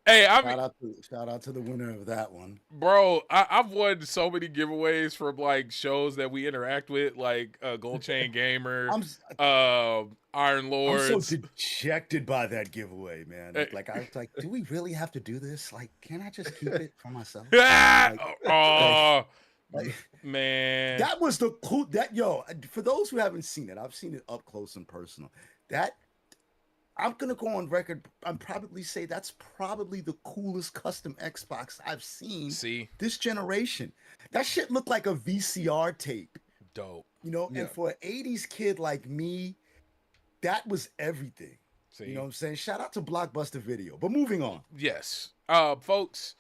Hey, shout out to the winner of that one, bro. I've won so many giveaways from like shows that we interact with, like Gold Chain Gamer, Iron Lords. I'm so dejected by that giveaway, man. Like I was like, do we really have to do this? Like, can I just keep it for myself? Man, that was the cool. For those who haven't seen it, I've seen it up close and personal. I'm gonna go on record. I'm probably say that's probably the coolest custom Xbox I've seen. This generation, that shit looked like a VCR tape. Dope. And for an 80s kid like me, that was everything. You know what I'm saying? Shout out to Blockbuster Video. But moving on. Yes. Folks,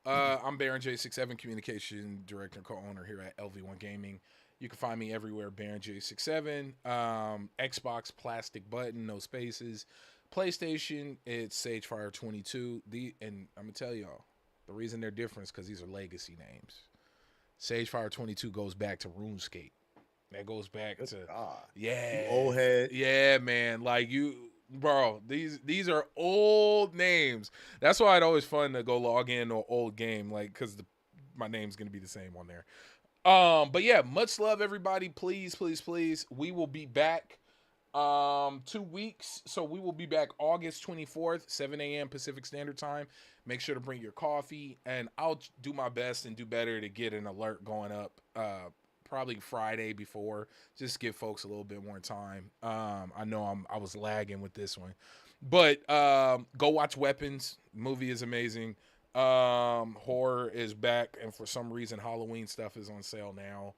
I'm Baron J67, Communication Director and Co-owner here at LV1 Gaming. You can find me everywhere, Baron J67. Xbox, plastic button, no spaces. PlayStation, it's SageFire22. And I'm going to tell y'all, the reason they're different is because these are legacy names. SageFire22 goes back to RuneScape. That goes back to... Yeah. Old head. Yeah, man. Like, bro, these are old names. That's why it's always fun to go log in to an old game, like, because my name's going to be the same on there. But yeah, much love, everybody. Please, please, please. We will be back 2 weeks. So we will be back August 24th, 7 a.m. Pacific Standard Time. Make sure to bring your coffee, and I'll do my best and do better to get an alert going up probably Friday before, just give folks a little bit more time. I know I was lagging with this one. But go watch Weapons. Movie is amazing. Horror is back, and for some reason Halloween stuff is on sale now.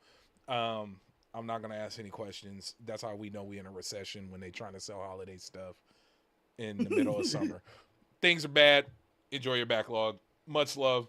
I'm not gonna ask any questions. That's how we know we in a recession, when they trying to sell holiday stuff in the middle of summer. Things are bad. Enjoy your backlog. Much love.